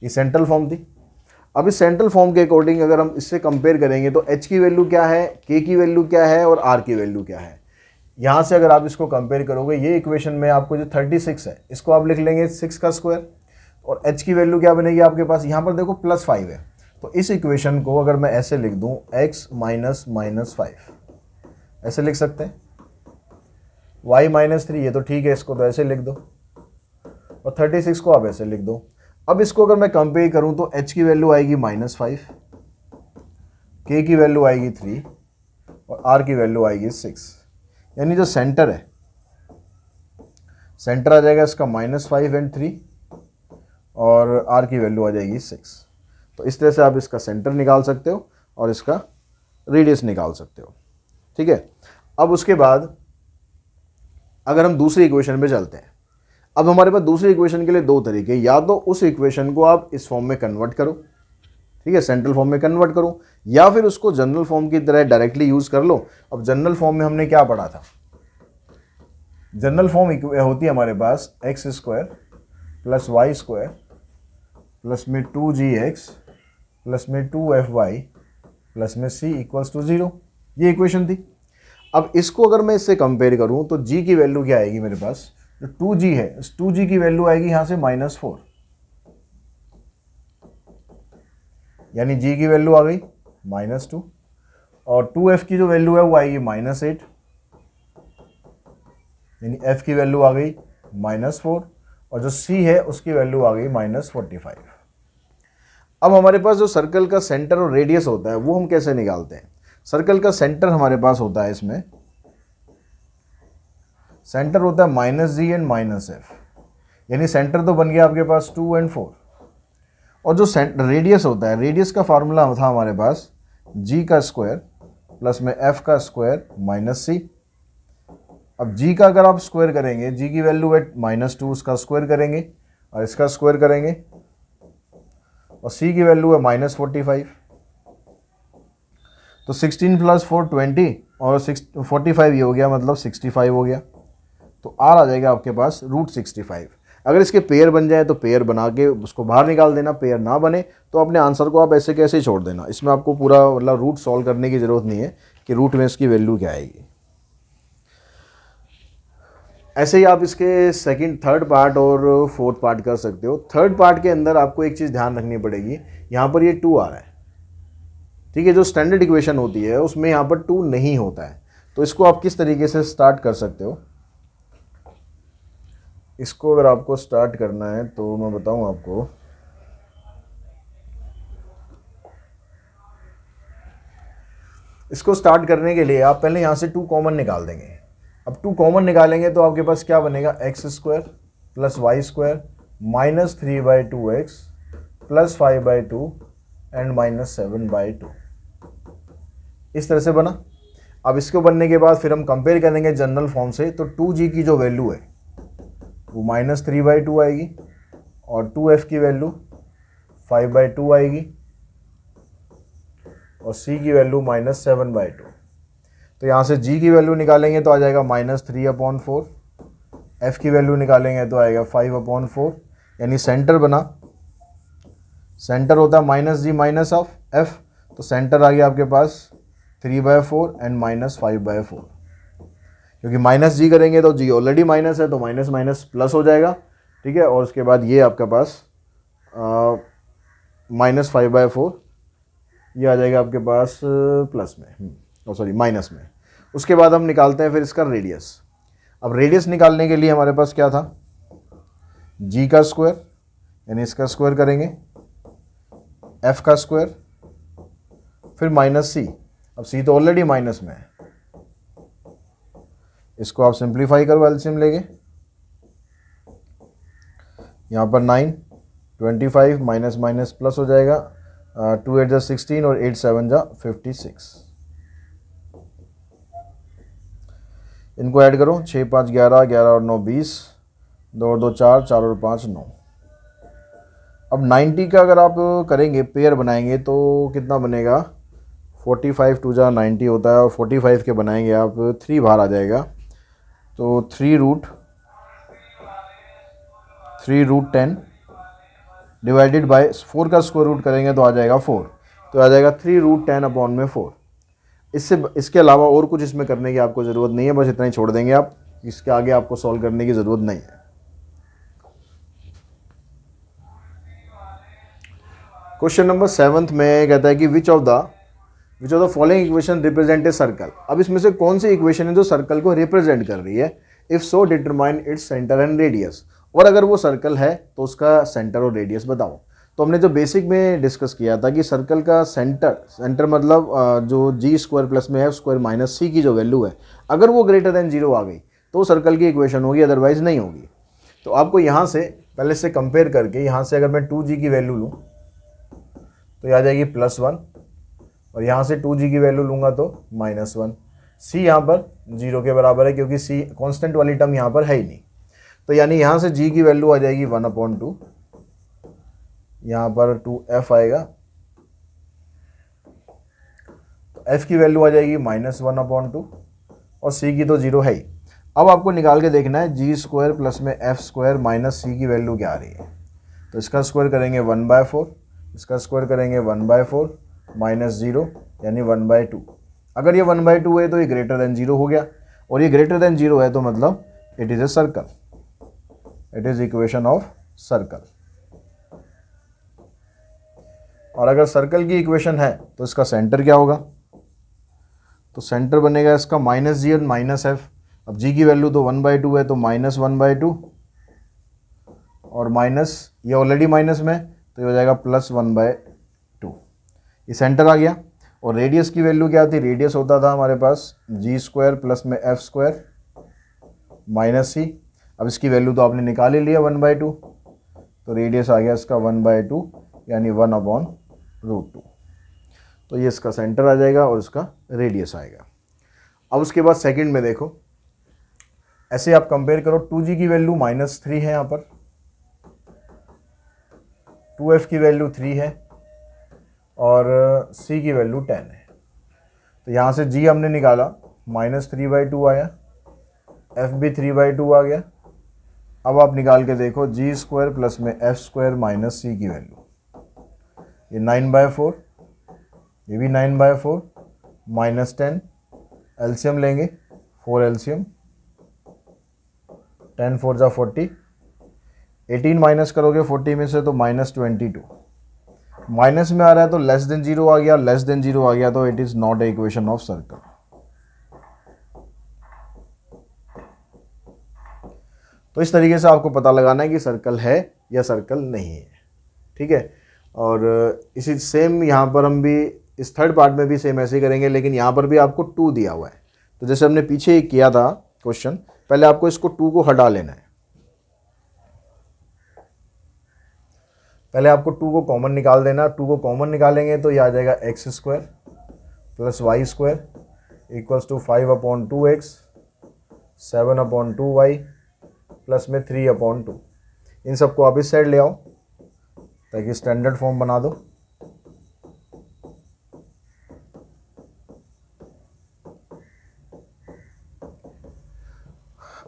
ये सेंट्रल फॉर्म थी। अब इस सेंट्रल फॉर्म के अकॉर्डिंग अगर हम इससे कंपेयर करेंगे तो h की वैल्यू क्या है, k की वैल्यू क्या है और r की वैल्यू क्या है। यहाँ से अगर आप इसको कंपेयर करोगे, ये इक्वेशन में आपको जो 36 है इसको आप लिख लेंगे 6 का स्क्वायर, और h की वैल्यू क्या बनेगी आपके पास, यहाँ पर देखो +5 है, तो इस इक्वेशन को अगर मैं ऐसे लिख दूँ x - -5, ऐसे लिख सकते हैं। y - 3, ये तो ठीक है, इसको तो ऐसे लिख दो, और 36 को आप ऐसे लिख दो। अब इसको अगर मैं कंपेयर करूं तो h की वैल्यू आएगी -5, k की वैल्यू आएगी 3 और r की वैल्यू आएगी 6। यानी जो सेंटर है, सेंटर आ जाएगा इसका -5 एंड 3, और r की वैल्यू आ जाएगी 6। तो इस तरह से आप इसका सेंटर निकाल सकते हो और इसका रेडियस निकाल सकते हो, ठीक है। अब उसके बाद अगर हम दूसरी इक्वेशन पे चलते हैं, अब हमारे पास दूसरी इक्वेशन के लिए 2 तरीके, या तो उस इक्वेशन को आप इस फॉर्म में कन्वर्ट करो, ठीक है, सेंट्रल फॉर्म में कन्वर्ट करो, या फिर उसको जनरल फॉर्म की तरह डायरेक्टली यूज़ कर लो। अब जनरल फॉर्म में हमने क्या पढ़ा था, जनरल फॉर्म होती है हमारे पास x² + y² प्लस में 2gx प्लस में 2fy प्लस में c = 0, ये इक्वेशन थी। अब इसको अगर मैं इससे कंपेयर करूं तो g की वैल्यू क्या आएगी मेरे पास, जो 2g है, इस 2g की वैल्यू आएगी यहाँ से -4, यानी g की वैल्यू आ गई -2, और 2f की जो वैल्यू है वो आएगी -8, यानी f की वैल्यू आ गई -4, और जो c है उसकी वैल्यू आ गई -45। अब हमारे पास जो सर्कल का सेंटर और रेडियस होता है वो हम कैसे निकालते हैं। सर्कल का सेंटर हमारे पास होता है, इसमें सेंटर होता है -g एंड -f, यानी सेंटर तो बन गया आपके पास 2 एंड 4। और जो रेडियस होता है, रेडियस का फार्मूला था हमारे पास g का स्क्वायर प्लस में f का स्क्वायर माइनस c। अब g का अगर आप स्क्वायर करेंगे, g की वैल्यू है -2, उसका स्क्वायर करेंगे और इसका स्क्वायर करेंगे, और c की वैल्यू है -45। तो 16 + 4 20 और 45 ये हो गया, मतलब 65 हो गया। तो r आ जाएगा आपके पास √65। अगर इसके पेयर बन जाए तो पेयर बना के उसको बाहर निकाल देना, पेयर ना बने तो अपने आंसर को आप ऐसे कैसे ही छोड़ देना। इसमें आपको पूरा मतलब रूट सॉल्व करने की ज़रूरत नहीं है कि रूट में इसकी वैल्यू क्या आएगी। ऐसे ही आप इसके सेकंड, थर्ड पार्ट और फोर्थ पार्ट कर सकते हो। थर्ड पार्ट के अंदर आपको एक चीज़ ध्यान रखनी पड़ेगी, यहाँ पर ये 2 आ रहा है, ठीक है। जो स्टैंडर्ड इक्वेशन होती है उसमें यहाँ पर 2 नहीं होता है। तो इसको आप किस तरीके से स्टार्ट कर सकते हो, इसको अगर आपको स्टार्ट करना है तो मैं बताऊं आपको। इसको स्टार्ट करने के लिए आप पहले यहाँ से 2 कॉमन निकाल देंगे। अब 2 कॉमन निकालेंगे तो आपके पास क्या बनेगा, x² + y² -3/2x + 5/2 एंड -7/2, इस तरह से बना। अब इसको बनने के बाद फिर हम कंपेयर करेंगे जनरल फॉर्म से, तो 2g की जो वैल्यू है वो -3/2 आएगी और 2f की वैल्यू 5/2 आएगी और c की वैल्यू -7/2। तो यहाँ से g की वैल्यू निकालेंगे तो आ जाएगा -3/4, f की वैल्यू निकालेंगे तो आएगा 5/4, यानी सेंटर बना। सेंटर होता है -g -f, तो सेंटर आ गया आपके पास 3/4 एंड -5/4, क्योंकि -g करेंगे तो g ऑलरेडी माइनस है तो माइनस माइनस प्लस हो जाएगा, ठीक है। और उसके बाद ये आपके पास -5/4 ये आ जाएगा आपके पास प्लस में, सॉरी माइनस में। उसके बाद हम निकालते हैं फिर इसका रेडियस। अब रेडियस निकालने के लिए हमारे पास क्या था, g का स्क्वायर, यानी इसका स्क्वायर करेंगे, f का स्क्वायर, फिर -c। अब c तो ऑलरेडी माइनस में है, इसको आप सिंप्लीफाई करो एलसीएम लेके। यहाँ पर 9, 25 माइनस माइनस प्लस हो जाएगा, 2 8 = 16 और 8 7 = 56। इनको ऐड करो, 6 5 11, 11 और 9 20, 2 और 2 4, 4 और 5 9। अब 90 का अगर आप करेंगे, पेयर बनाएंगे तो कितना बनेगा, 45 2 × 90 होता है, और 45 के बनाएंगे आप 3 बाहर आ जाएगा, तो 3√10 डिवाइडेड बाय 4 का स्क्वायर रूट करेंगे तो आ जाएगा 4, तो आ जाएगा 3√10/4। इसके अलावा और कुछ इसमें करने की आपको ज़रूरत नहीं है, बस इतना ही छोड़ देंगे आप, इसके आगे आपको सॉल्व करने की ज़रूरत नहीं है। क्वेश्चन नंबर 7 में कहता है कि which of the following equation represent a circle. अब इसमें से कौन सी इक्वेशन है जो सर्कल को रिप्रेजेंट कर रही है, if so determine its centre and radius. और अगर वो सर्कल है तो उसका सेंटर और रेडियस बताओ। तो हमने जो बेसिक में डिस्कस किया था कि सर्कल का सेंटर मतलब जो g² + में f² - c की जो वैल्यू है, अगर वो ग्रेटर देन 0 आ गई तो सर्कल की इक्वेशन होगी, अदरवाइज नहीं होगी। तो आपको यहाँ से पहले से कंपेयर करके, यहाँ से अगर मैं 2g की वैल्यू लूँ तो ये आ जाएगी +1, और यहाँ से 2g की वैल्यू लूँगा तो -1। c यहाँ पर 0 के बराबर है, क्योंकि c कांस्टेंट वाली टर्म यहाँ पर है ही नहीं। तो यानी यहाँ से g की वैल्यू आ जाएगी 1/2, यहाँ पर 2f आएगा, तो f की वैल्यू आ जाएगी -1/2, और c की तो 0 है ही। अब आपको निकाल के देखना है g² + में f² - c की वैल्यू क्या आ रही है। तो इसका स्क्वायर करेंगे 1/4, इसका स्क्वायर करेंगे 1/4 -0 यानी 1/2। अगर ये 1/2 है तो ये ग्रेटर देन 0 हो गया, और ये ग्रेटर देन 0 है तो मतलब it is a circle, it is equation of circle. और अगर सर्कल की इक्वेशन है तो इसका सेंटर क्या होगा, तो सेंटर बनेगा इसका -g और -f। अब g की वैल्यू तो 1/2 है, तो -1/2 और माइनस, ये ऑलरेडी माइनस में, तो ये हो जाएगा +1/2। ये सेंटर आ गया। और रेडियस की वैल्यू क्या थी, रेडियस होता था हमारे पास g² प्लस में f² माइनस c। अब इसकी वैल्यू तो आपने निकाल ही लिया 1/2, तो रेडियस आ गया इसका 1/2 यानी 1/√2। तो ये इसका सेंटर आ जाएगा और इसका रेडियस आएगा। अब उसके बाद सेकंड में देखो, ऐसे आप कंपेयर करो, 2g की वैल्यू -3 है यहाँ पर, 2f की वैल्यू 3 है और c की वैल्यू 10 है। तो यहाँ से g हमने निकाला, -3/2 आया, f भी 3/2 आ गया। अब आप निकाल के देखो g² प्लस में f² माइनस c की वैल्यू, ये 9/4, ये भी 9/4 -10, एलसीएम लेंगे, 4 एलसीएम, 10 4 जा 40, 18 माइनस करोगे 40 में से तो -22। माइनस में आ रहा है तो लेस देन 0 आ गया, लेस देन 0 आ गया तो it is not a equation of circle. तो इस तरीके से आपको पता लगाना है कि सर्कल है या सर्कल नहीं है, ठीक है। और इसी सेम यहाँ पर हम भी इस थर्ड पार्ट में भी सेम ऐसे ही करेंगे, लेकिन यहाँ पर भी आपको 2 दिया हुआ है। तो जैसे हमने पीछे किया था क्वेश्चन, पहले आपको इसको 2 को हटा लेना है, पहले आपको 2 को कॉमन निकाल देना। 2 को कॉमन निकालेंगे तो ये आ जाएगा x² plus y² equals to 5/2x 7/2y plus में 3/2। इन सबको आप इस साइड ले आओ ताकि स्टैंडर्ड फॉर्म बना दो।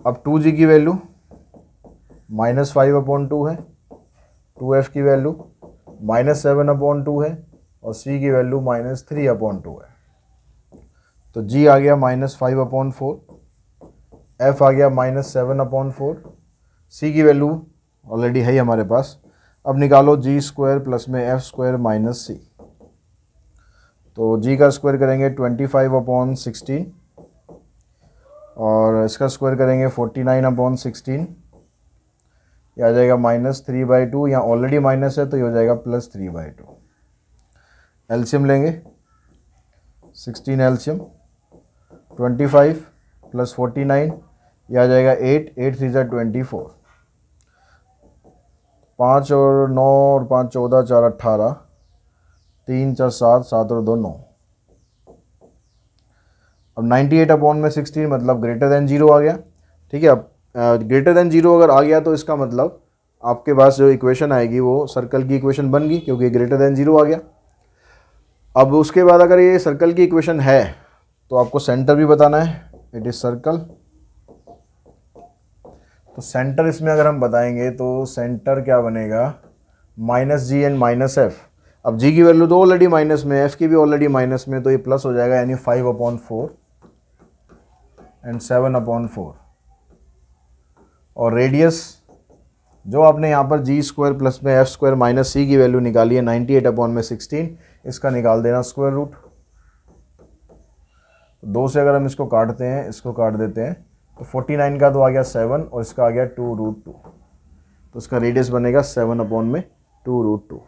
अब 2g की वैल्यू -5/2 है, 2f की वैल्यू -7/2 है और c की वैल्यू -3/2 है। तो g आ गया -5/4, f आ गया -7/4, c की वैल्यू ऑलरेडी है ही हमारे पास। अब निकालो g² प्लस में f² माइनस c। तो g का स्क्वायर करेंगे 25/16 और इसका स्क्वायर करेंगे 49/16, ये आ जाएगा -3/2। यहाँ ऑलरेडी माइनस है तो ये हो जाएगा +3/2। एलसीएम लेंगे, 16 एलसीएम, 25 प्लस 49, ये आ जाएगा 8, 8 3 जा 24, 5 और 9 और 5 14, 4 18, 3 4 7, 7 और 2 9। अब 98/16 मतलब ग्रेटर देन 0 आ गया, ठीक है। अब ग्रेटर देन 0 अगर आ गया तो इसका मतलब आपके पास जो इक्वेशन आएगी वो सर्कल की इक्वेशन बन गई, क्योंकि ग्रेटर देन 0 आ गया। अब उसके बाद अगर ये सर्कल की इक्वेशन है तो आपको सेंटर भी बताना है, इट इज सर्कल। तो सेंटर इसमें अगर हम बताएंगे तो सेंटर क्या बनेगा, -g एंड -f। अब g की वैल्यू तो ऑलरेडी माइनस में, f की भी ऑलरेडी माइनस में, तो ये प्लस हो जाएगा, यानी 5/4 एंड 7/4। और रेडियस जो आपने यहाँ पर g² प्लस में f² माइनस c की वैल्यू निकाली है 98/16, इसका निकाल देना स्क्वायर रूट। 2 से अगर हम इसको काटते हैं, इसको काट देते हैं, तो 49 का तो आ गया 7 और इसका आ गया 2√2, तो इसका रेडियस बनेगा 7/2√2।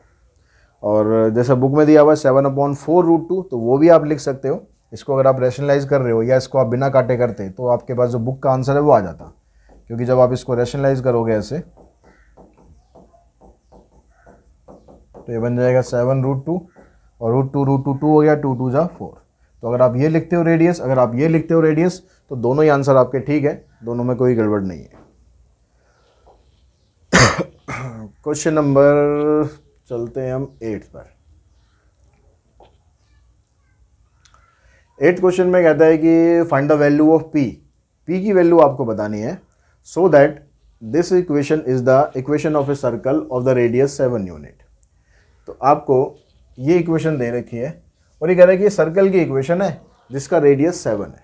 और जैसा बुक में दिया हुआ है 7/4√2, तो वो भी आप लिख सकते हो। इसको अगर आप रैशनलाइज कर रहे हो या इसको आप बिना काटे करते तो आपके पास जो बुक का आंसर है वो आ जाता, क्योंकि जब आप इसको रैशनलाइज करोगे ऐसे तो ये बन जाएगा 7√2 और √2 हो गया, 2 2 जा 4। तो अगर आप ये लिखते हो रेडियस, अगर आप ये लिखते हो रेडियस, तो दोनों ही आंसर आपके ठीक है, दोनों में कोई गड़बड़ नहीं है। क्वेश्चन नंबर, चलते हैं हम 8 पर। 8th क्वेश्चन में कहता है कि find the value of p। p की वैल्यू आपको बतानी है, so that this equation is the equation of a circle of the radius 7 unit. तो आपको ये इक्वेशन दे रखी है और ये कह रहा है कि ये सर्कल की इक्वेशन है जिसका रेडियस 7 है।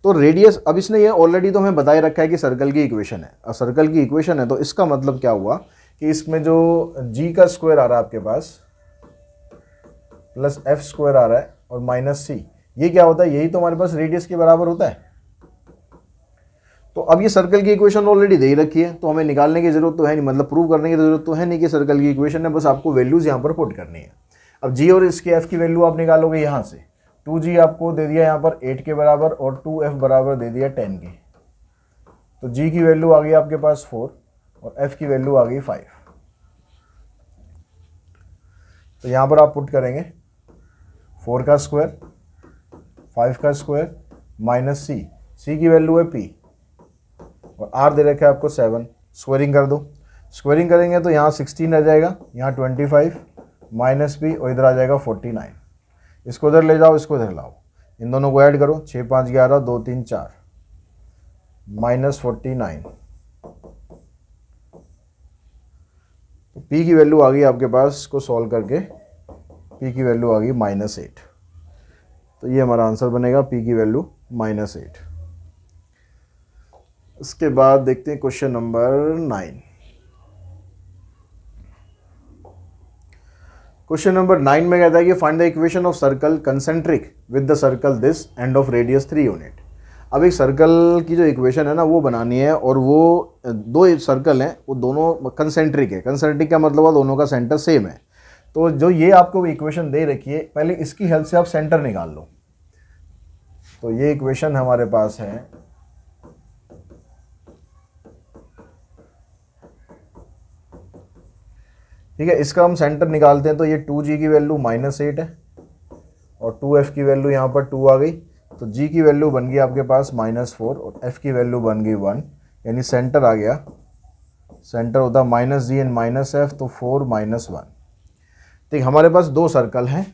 तो रेडियस, अब इसने ये ऑलरेडी तो हमें बताए रखा है कि सर्कल की इक्वेशन है, और सर्कल की इक्वेशन है तो इसका मतलब क्या हुआ कि इसमें जो g का स्क्वायर आ रहा है आपके पास प्लस f² आ रहा है और माइनस c, ये क्या होता है, यही तो हमारे पास रेडियस के बराबर होता है। तो अब ये सर्कल की इक्वेशन ऑलरेडी दे ही रखी है, तो हमें निकालने की जरूरत तो है नहीं, मतलब प्रूव करने की जरूरत तो है नहीं कि सर्कल की इक्वेशन है, बस आपको वैल्यूज यहाँ पर पुट करनी है। अब जी और इसके एफ की वैल्यू आप निकालोगे यहाँ से। 2g आपको दे दिया यहाँ पर 8 के बराबर और 2f बराबर दे दिया 10 के। तो g की वैल्यू आ गई आपके पास 4 और f की वैल्यू आ गई 5। तो यहाँ पर आप पुट करेंगे 4 का स्क्वायर 5 का स्क्वायर माइनस c की वैल्यू है p और r दे रखा है आपको 7। स्क्वायरिंग कर दो, स्क्वायरिंग करेंगे तो यहाँ 16 आ जाएगा, यहाँ 25 माइनस p और इधर आ जाएगा 49। इसको इधर ले जाओ, इसको इधर लाओ, इन दोनों को ऐड करो, 6 5 11 2 3 4 माइनस 49। तो p की वैल्यू आ गई आपके पास, इसको सॉल्व करके p की वैल्यू आ गई -8। तो ये हमारा आंसर बनेगा, p की वैल्यू -8। इसके बाद देखते हैं क्वेश्चन नंबर 9। क्वेश्चन नंबर 9 में कहता है कि find the equation of circle concentric with the circle this end of radius 3 unit. अब एक सर्कल की जो इक्वेशन है ना वो बनानी है, और वो दो सर्कल हैं, वो दोनों कंसेंट्रिक है। कंसेंट्रिक का मतलब दोनों का सेंटर सेम है। तो जो ये आपको इक्वेशन दे रखी है, पहले इसकी हेल्प से आप सेंटर निकाल लो। तो ये इक्वेशन हमारे पास है, ठीक है। इसका हम सेंटर निकालते हैं तो ये 2g की वैल्यू -8 है और 2f की वैल्यू यहाँ पर 2 आ गई। तो g की वैल्यू बन गई आपके पास -4 और f की वैल्यू बन गई 1, यानी सेंटर आ गया, सेंटर होता -g एंड -f, तो 4 -1। ठीक, हमारे पास दो सर्कल हैं,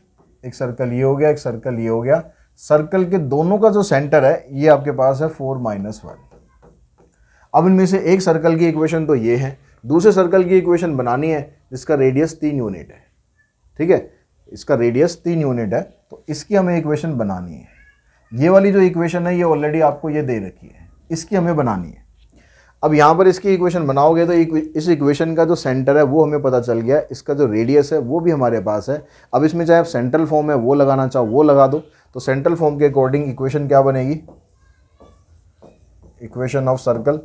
एक सर्कल ये हो गया, एक सर्कल ये हो गया। सर्कल के दोनों का जो सेंटर है ये आपके पास है 4 -1। अब इनमें से एक सर्कल की इक्वेशन तो ये है, दूसरे सर्कल की इक्वेशन बनानी है जिसका रेडियस 3 यूनिट है। ठीक है, इसका रेडियस 3 यूनिट है, तो इसकी हमें इक्वेशन बनानी है। ये वाली जो इक्वेशन है ये ऑलरेडी आपको ये दे रखी है, इसकी हमें बनानी है। अब यहाँ पर इसकी इक्वेशन बनाओगे तो इस इक्वेशन का जो सेंटर है वो हमें पता चल गया, इसका जो रेडियस है वो भी हमारे पास है। अब इसमें चाहे आप सेंट्रल फॉर्म है वो लगाना चाहो वो लगा दो। तो सेंट्रल फॉर्म के अकॉर्डिंग इक्वेशन क्या बनेगी, इक्वेशन ऑफ सर्कल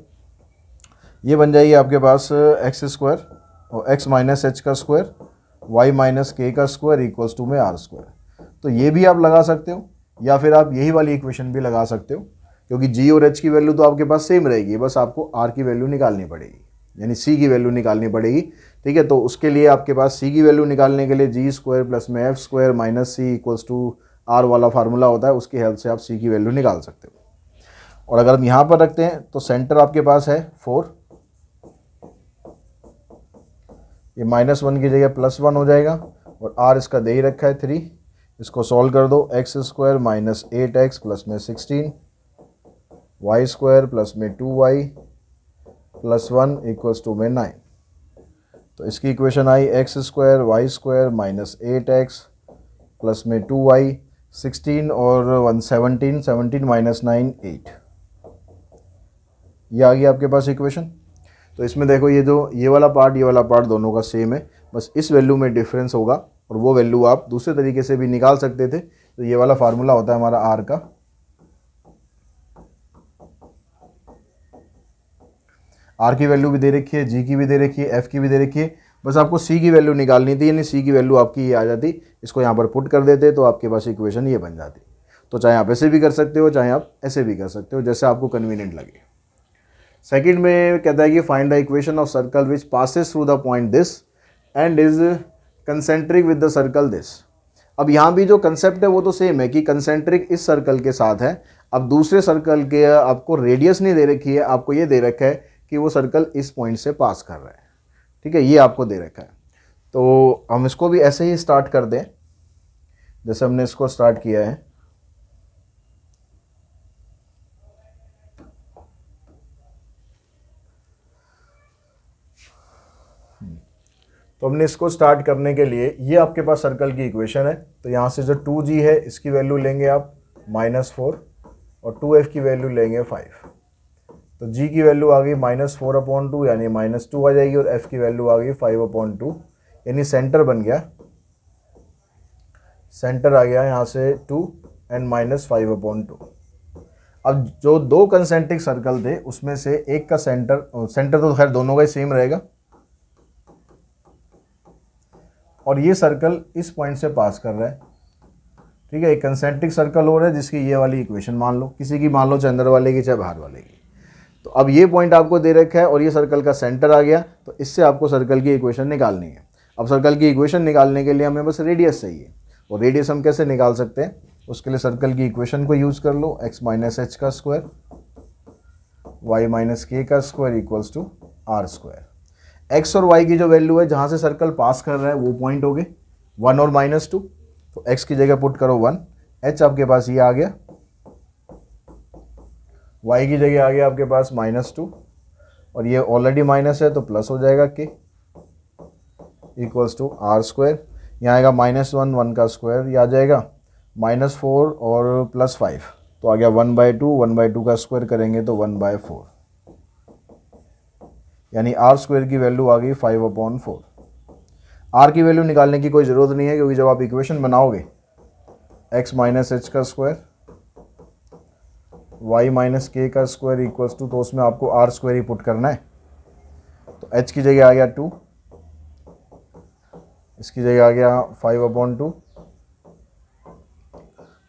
ये बन जाएगी आपके पास x² और x - h का स्क्वायर y - k का स्क्वायर इक्वल्स टू में r²। तो ये भी आप लगा सकते हो, या फिर आप यही वाली इक्वेशन भी लगा सकते हो, क्योंकि g और h की वैल्यू तो आपके पास सेम रहेगी, बस आपको r की वैल्यू निकालनी पड़ेगी, यानी c की वैल्यू निकालनी पड़ेगी। ठीक है, तो उसके लिए आपके पास c की वैल्यू निकालने के लिए g² + में f² - c equals to r वाला फार्मूला होता है, उसकी हेल्प से आप c की वैल्यू निकाल सकते हो। और अगर हम यहाँ पर रखते हैं तो सेंटर आपके पास है 4, ये -1 की जगह +1 हो जाएगा, और r इसका दे ही रखा है 3। इसको सॉल्व कर दो, x² - 8x + में 16 y² + में 2y + 1 इक्वल्स टू में 9। तो इसकी इक्वेशन आई x² y² - 8x + में 2y 16 और 1 17 17 - 9 8। ये आ गई आपके पास इक्वेशन। तो इसमें देखो ये वाला पार्ट दोनों का सेम है, बस इस वैल्यू में डिफरेंस होगा, और वो वैल्यू आप दूसरे तरीके से भी निकाल सकते थे। तो ये वाला फार्मूला होता है हमारा r का, r की वैल्यू भी दे रखी है, g की भी दे रखी है, f की भी दे रखी है, बस आपको c की वैल्यू निकालनी थी, यानी c की वैल्यू आपकी ये आ जाती। इसको यहाँ पर पुट कर देते तो आपके पास इक्वेशन ये बन जाती। तो चाहे आप ऐसे भी कर सकते हो, चाहे आप ऐसे भी कर सकते हो, जैसे आपको कन्वीनियंट लगे। सेकंड में कहता है कि find the equation of circle which passes through the point this and is concentric with the circle this. अब यहाँ भी जो कंसेप्ट है वो तो सेम है कि कंसेंट्रिक इस सर्कल के साथ है। अब दूसरे सर्कल के आपको रेडियस नहीं दे रखी है, आपको ये दे रखा है कि वो सर्कल इस पॉइंट से पास कर रहा है। ठीक है, ये आपको दे रखा है। तो हम इसको भी ऐसे ही स्टार्ट कर दें जैसे हमने इसको स्टार्ट किया है। तो हमने इसको स्टार्ट करने के लिए ये आपके पास सर्कल की इक्वेशन है। तो यहाँ से जो 2g है इसकी वैल्यू लेंगे आप -4 और 2f की वैल्यू लेंगे 5। तो g की वैल्यू आ गई -4/2 यानी -2 आ जाएगी, और f की वैल्यू आ गई 5/2, यानी सेंटर बन गया, सेंटर आ गया यहाँ से 2 एन माइनस 5/2। अब जो दो कंसेंट्रिक सर्कल थे उसमें से एक का सेंटर तो खैर दोनों का ही सेम रहेगा, और ये सर्कल इस पॉइंट से पास कर रहा है, ठीक है। एक कंसेंट्रिक सर्कल हो रहा है जिसकी ये वाली इक्वेशन मान लो, किसी की मान लो, चाहे अंदर वाले की चाहे बाहर वाले की। तो अब ये पॉइंट आपको दे रखा है और ये सर्कल का सेंटर आ गया, तो इससे आपको सर्कल की इक्वेशन निकालनी है। अब सर्कल की इक्वेशन निकालने के लिए हमें बस रेडियस चाहिए, और रेडियस हम कैसे निकाल सकते हैं, उसके लिए सर्कल की इक्वेशन को यूज़ कर लो, x माइनस एच का स्क्वायर y माइनस के का square equals to r square. X और y की जो वैल्यू है जहाँ से सर्कल पास कर रहा है वो पॉइंट हो गए 1 और -2, तो x की जगह पुट करो 1, h आपके पास ये आ गया, y की जगह आ गया आपके पास -2, और ये ऑलरेडी माइनस है तो प्लस हो जाएगा k equals to r square. यहाँ आएगा -1, 1 का स्क्वायर, ये आ जाएगा -4 और +5, तो आ गया 1/2, 1/2 का स्क्वायर करेंगे तो 1/4, यानी आर स्क्वायर की वैल्यू आ गई 5/4। आर की वैल्यू निकालने की कोई ज़रूरत नहीं है, क्योंकि जब आप इक्वेशन बनाओगे x माइनस एच का स्क्वायर y माइनस के का स्क्वायर इक्वल्स टू, तो उसमें आपको आर स्क्वायर ही पुट करना है। तो h की जगह आ गया 2, इसकी जगह आ गया 5/2,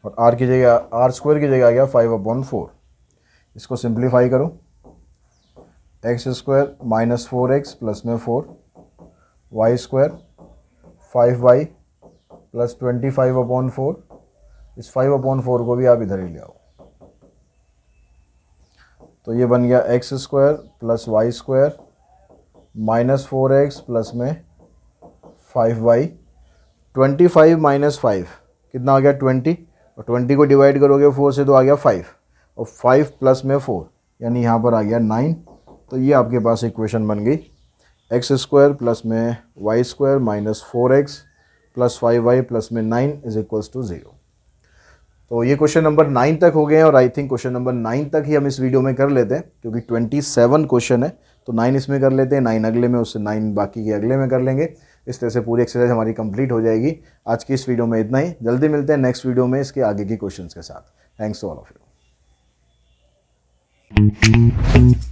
और r की जगह, आर स्क्वायर की जगह आ गया 5/4। इसको सिंप्लीफाई करो, x square minus 4x plus में 4, वाई स्क्वायर 5y प्लस 25/4, इस 5/4 को भी आप इधर ही ले आओ, तो ये बन गया x square plus y square minus 4x plus में 5y, 25 माइनस 5 कितना आ गया 20, और 20 को डिवाइड करोगे 4 से तो आ गया 5, और 5 प्लस में 4 यानी यहाँ पर आ गया 9। तो ये आपके पास इक्वेशन बन गई, एक्स स्क्वायर प्लस में y square minus 4x plus 5y plus में 9 इज इक्वल्स टू 0। तो ये क्वेश्चन नंबर 9 तक हो गए हैं, और आई थिंक क्वेश्चन नंबर 9 तक ही हम इस वीडियो में कर लेते हैं, क्योंकि 27 क्वेश्चन है, तो 9 इसमें कर लेते हैं, 9 अगले में, उससे 9 बाकी के अगले में कर लेंगे। इस तरह से पूरी एक्सरसाइज हमारी कंप्लीट हो जाएगी। आज की इस वीडियो में इतना ही, जल्दी मिलते हैं नेक्स्ट वीडियो में इसके आगे की क्वेश्चंस के साथ। Thanks to all of you.